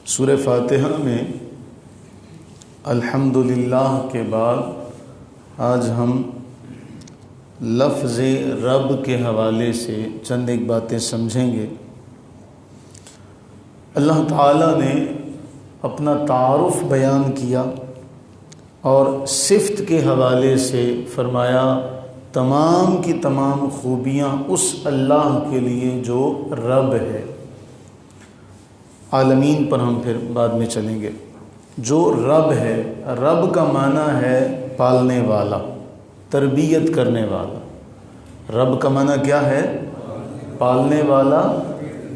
سورہ فاتحہ میں الحمدللہ کے بعد آج ہم لفظ رب کے حوالے سے چند ایک باتیں سمجھیں گے۔ اللہ تعالیٰ نے اپنا تعارف بیان کیا اور صفت کے حوالے سے فرمایا تمام کی تمام خوبیاں اس اللہ کے لیے جو رب ہے۔ عالمین پر ہم پھر بعد میں چلیں گے۔ جو رب ہے، رب کا معنی ہے پالنے والا، تربیت کرنے والا۔ رب کا معنی کیا ہے؟ پالنے والا،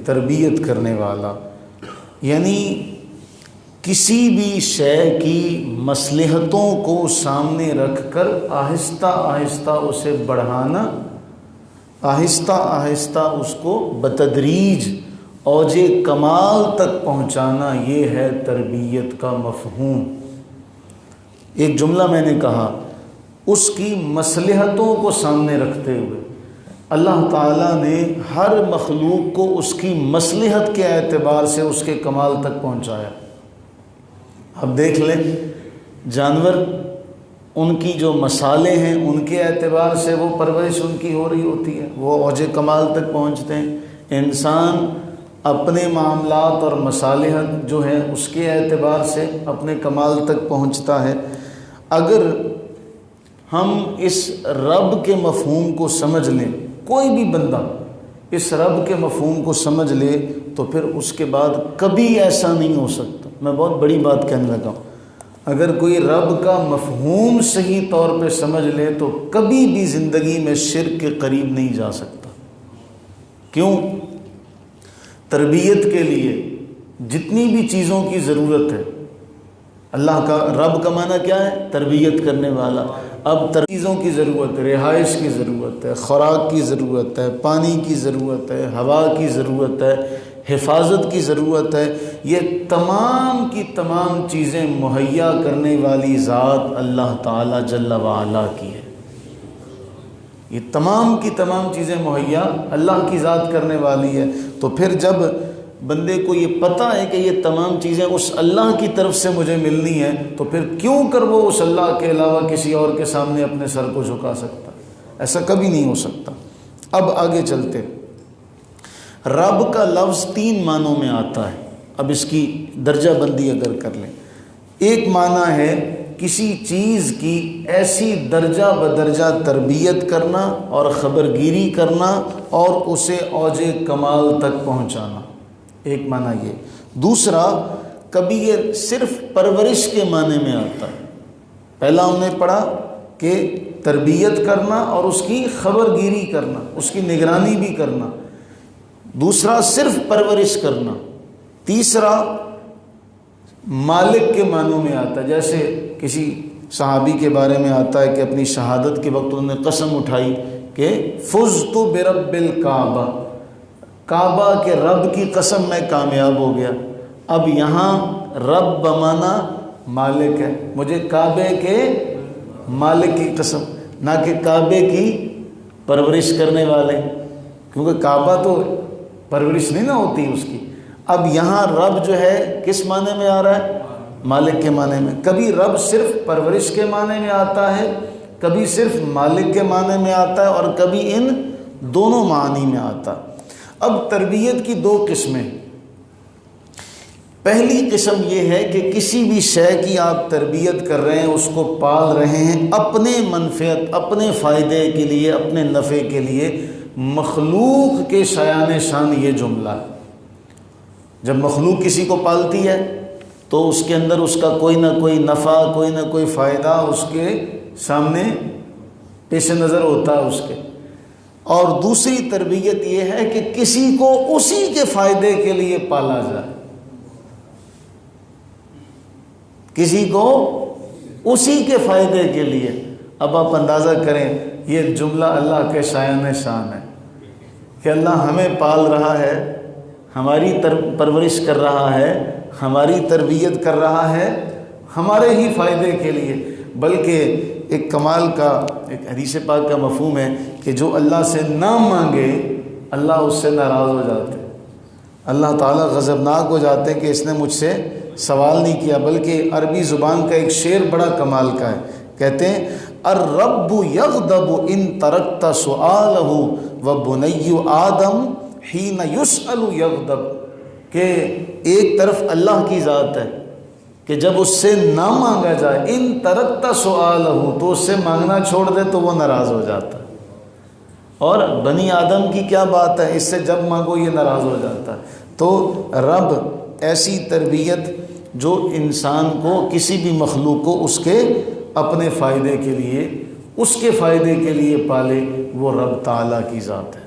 تربیت کرنے والا۔ یعنی کسی بھی شے کی مصلحتوں کو سامنے رکھ کر آہستہ آہستہ اسے بڑھانا، آہستہ آہستہ اس کو بتدریج اوج کمال تک پہنچانا، یہ ہے تربیت کا مفہوم۔ ایک جملہ میں نے کہا، اس کی مصلحتوں کو سامنے رکھتے ہوئے اللہ تعالیٰ نے ہر مخلوق کو اس کی مصلحت کے اعتبار سے اس کے کمال تک پہنچایا۔ اب دیکھ لیں، جانور ان کی جو مصالح ہیں ان کے اعتبار سے وہ پرورش ان کی ہو رہی ہوتی ہے، وہ اوج کمال تک پہنچتے ہیں۔ انسان اپنے معاملات اور مصالحت جو ہے اس کے اعتبار سے اپنے کمال تک پہنچتا ہے۔ اگر ہم اس رب کے مفہوم کو سمجھ لیں، کوئی بھی بندہ اس رب کے مفہوم کو سمجھ لے تو پھر اس کے بعد کبھی ایسا نہیں ہو سکتا۔ میں بہت بڑی بات کہنے لگا ہوں، اگر کوئی رب کا مفہوم صحیح طور پہ سمجھ لے تو کبھی بھی زندگی میں شرک کے قریب نہیں جا سکتا۔ کیوں؟ تربیت کے لیے جتنی بھی چیزوں کی ضرورت ہے، اللہ کا رب کا معنی کیا ہے؟ تربیت کرنے والا۔ اب چیزوں کی ضرورت ہے، رہائش کی ضرورت ہے، خوراک کی ضرورت ہے، پانی کی ضرورت ہے، ہوا کی ضرورت ہے، حفاظت کی ضرورت ہے۔ یہ تمام کی تمام چیزیں مہیا کرنے والی ذات اللہ تعالی جل وعلا کی ہے۔ یہ تمام کی تمام چیزیں مہیا اللہ کی ذات کرنے والی ہے۔ تو پھر جب بندے کو یہ پتہ ہے کہ یہ تمام چیزیں اس اللہ کی طرف سے مجھے ملنی ہیں، تو پھر کیوں کر وہ اس اللہ کے علاوہ کسی اور کے سامنے اپنے سر کو جھکا سکتا؟ ایسا کبھی نہیں ہو سکتا۔ اب آگے چلتے، رب کا لفظ 3 معنوں میں آتا ہے۔ اب اس کی درجہ بندی اگر کر لیں، ایک معنی ہے کسی چیز کی ایسی درجہ بدرجہ تربیت کرنا اور خبرگیری کرنا اور اسے اوج کمال تک پہنچانا، ایک معنی یہ۔ دوسرا، کبھی یہ صرف پرورش کے معنی میں آتا ہے۔ پہلا ہم نے پڑھا کہ تربیت کرنا اور اس کی خبرگیری کرنا، اس کی نگرانی بھی کرنا۔ دوسرا صرف پرورش کرنا۔ تیسرا مالک کے معنوں میں آتا ہے، جیسے کسی صحابی کے بارے میں آتا ہے کہ اپنی شہادت کے وقت انہوں نے قسم اٹھائی کہ فزت برب الکعبہ، کعبہ کے رب کی قسم میں کامیاب ہو گیا۔ اب یہاں رب بمانا مالک ہے، مجھے کعبے کے مالک کی قسم، نہ کہ کعبے کی پرورش کرنے والے، کیونکہ کعبہ تو پرورش نہیں نہ ہوتی اس کی۔ اب یہاں رب جو ہے کس معنی میں آ رہا ہے؟ مالک کے معنی میں۔ کبھی رب صرف پرورش کے معنی میں آتا ہے، کبھی صرف مالک کے معنی میں آتا ہے، اور کبھی ان دونوں معنی میں آتا ہے۔ اب تربیت کی 2 قسمیں۔ پہلی قسم یہ ہے کہ کسی بھی شے کی آپ تربیت کر رہے ہیں، اس کو پال رہے ہیں اپنے منفعت، اپنے فائدے کے لیے، اپنے نفع کے لیے۔ مخلوق کے شایان شان یہ جملہ ہے۔ جب مخلوق کسی کو پالتی ہے تو اس کے اندر اس کا کوئی نہ کوئی نفع، کوئی نہ کوئی فائدہ اس کے سامنے پیش نظر ہوتا ہے اس کے۔ اور دوسری تربیت یہ ہے کہ کسی کو اسی کے فائدے کے لیے پالا جائے، کسی کو اسی کے فائدے کے لیے۔ اب آپ اندازہ کریں، یہ جملہ اللہ کے شایان شان ہے کہ اللہ ہمیں پال رہا ہے، ہماری پرورش کر رہا ہے، ہماری تربیت کر رہا ہے ہمارے ہی فائدے کے لیے۔ بلکہ ایک کمال کا ایک حدیث پاک کا مفہوم ہے کہ جو اللہ سے نہ مانگے اللہ اس سے ناراض ہو جاتے۔ اللہ تعالیٰ غضبناک ہو جاتے ہیں کہ اس نے مجھ سے سوال نہیں کیا، بلکہ عربی زبان کا ایک شعر بڑا کمال کا ہے، کہتے ہیں الرب یغضب ان ترکت سؤالہ وبنی آدم حین یسأل یغضب، کہ ایک طرف اللہ کی ذات ہے کہ جب اس سے نہ مانگا جائے، ان ترکت سؤالہ، تو اس سے مانگنا چھوڑ دے تو وہ ناراض ہو جاتا ہے، اور بنی آدم کی کیا بات ہے، اس سے جب مانگو یہ ناراض ہو جاتا ہے۔ تو رب ایسی تربیت جو انسان کو، کسی بھی مخلوق کو اس کے اپنے فائدے کے لیے، اس کے فائدے کے لیے پالے، وہ رب تعالیٰ کی ذات ہے۔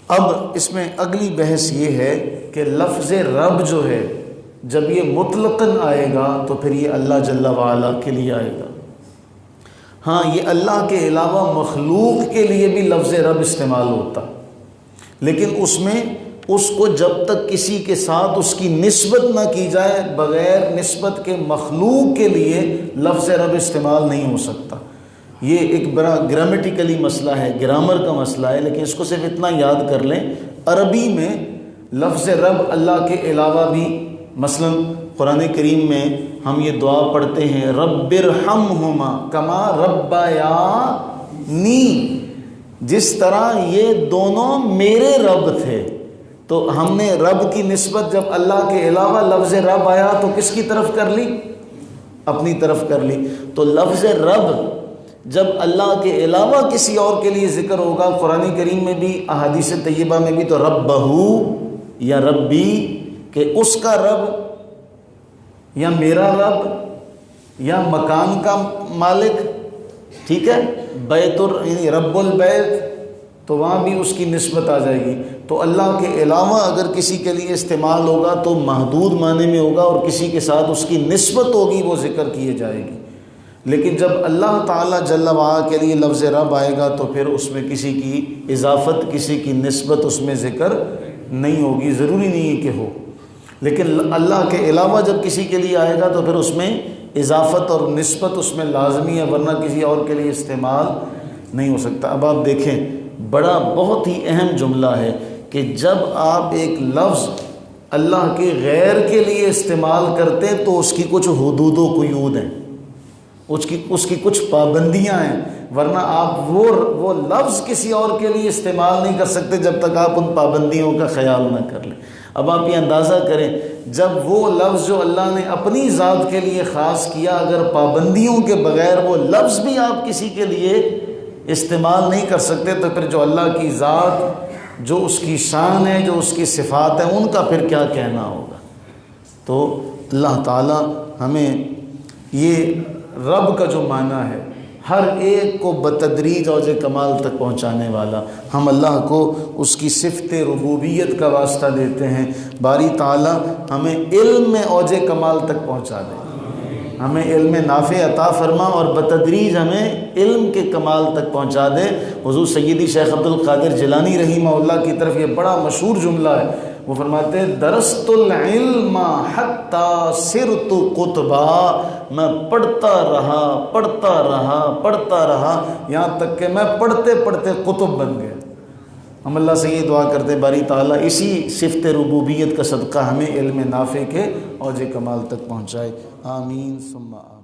اب اس میں اگلی بحث یہ ہے کہ لفظ رب جو ہے جب یہ مطلقاً آئے گا تو پھر یہ اللہ جل وعلا کے لیے آئے گا۔ ہاں، یہ اللہ کے علاوہ مخلوق کے لیے بھی لفظ رب استعمال ہوتا، لیکن اس میں اس کو جب تک کسی کے ساتھ اس کی نسبت نہ کی جائے، بغیر نسبت کے مخلوق کے لیے لفظ رب استعمال نہیں ہو سکتا۔ یہ ایک بڑا گرامیٹیکلی مسئلہ ہے، گرامر کا مسئلہ ہے، لیکن اس کو صرف اتنا یاد کر لیں، عربی میں لفظ رب اللہ کے علاوہ بھی، مثلا قرآن کریم میں ہم یہ دعا پڑھتے ہیں رب ارحمہما کما ربیانی، جس طرح یہ دونوں میرے رب تھے۔ تو ہم نے رب کی نسبت جب اللہ کے علاوہ لفظ رب آیا تو کس کی طرف کر لی؟ اپنی طرف کر لی۔ تو لفظ رب جب اللہ کے علاوہ کسی اور کے لیے ذکر ہوگا قرآن کریم میں بھی، احادیث طیبہ میں بھی، تو ربہو یا ربی، کہ اس کا رب یا میرا رب یا مکان کا مالک، ٹھیک ہے، بیت یعنی رب البیت، تو وہاں بھی اس کی نسبت آ جائے گی۔ تو اللہ کے علاوہ اگر کسی کے لیے استعمال ہوگا تو محدود معنی میں ہوگا، اور کسی کے ساتھ اس کی نسبت ہوگی، وہ ذکر کیے جائے گی۔ لیکن جب اللہ تعالیٰ جل وعلا کے لیے لفظ رب آئے گا تو پھر اس میں کسی کی اضافت، کسی کی نسبت اس میں ذکر نہیں ہوگی، ضروری نہیں ہے کہ ہو۔ لیکن اللہ کے علاوہ جب کسی کے لیے آئے گا تو پھر اس میں اضافت اور نسبت اس میں لازمی ہے، ورنہ کسی اور کے لیے استعمال نہیں ہو سکتا۔ اب آپ دیکھیں، بڑا بہت ہی اہم جملہ ہے کہ جب آپ ایک لفظ اللہ کے غیر کے لیے استعمال کرتے ہیں تو اس کی کچھ حدود و قیود ہیں، اس کی کچھ پابندیاں ہیں، ورنہ آپ وہ لفظ کسی اور کے لیے استعمال نہیں کر سکتے جب تک آپ ان پابندیوں کا خیال نہ کر لیں۔ اب آپ یہ اندازہ کریں، جب وہ لفظ جو اللہ نے اپنی ذات کے لیے خاص کیا، اگر پابندیوں کے بغیر وہ لفظ بھی آپ کسی کے لیے استعمال نہیں کر سکتے، تو پھر جو اللہ کی ذات، جو اس کی شان ہے، جو اس کی صفات ہیں، ان کا پھر کیا کہنا ہوگا۔ تو اللہ تعالیٰ ہمیں یہ رب کا جو معنی ہے، ہر ایک کو بتدریج اوج کمال تک پہنچانے والا، ہم اللہ کو اس کی صفت ربوبیت کا واسطہ دیتے ہیں۔ باری تعالیٰ ہمیں علم میں اوج کمال تک پہنچا دے، ہمیں علم نافع عطا فرما، اور بتدریج ہمیں علم کے کمال تک پہنچا دے۔ حضور سیدی شیخ عبد القادر جیلانی رحمہ اللہ کی طرف یہ بڑا مشہور جملہ ہے، وہ فرماتے ہیں درست العلم حتی صرت قطبا، میں پڑھتا رہا یہاں تک کہ میں پڑھتے پڑھتے قطب بن گیا۔ ہم اللہ سے یہ دعا کرتے ہیں باری تعالیٰ اسی صفت ربوبیت کا صدقہ ہمیں علم نافع کے اوج کمال تک پہنچائے، آمین ثم آمین۔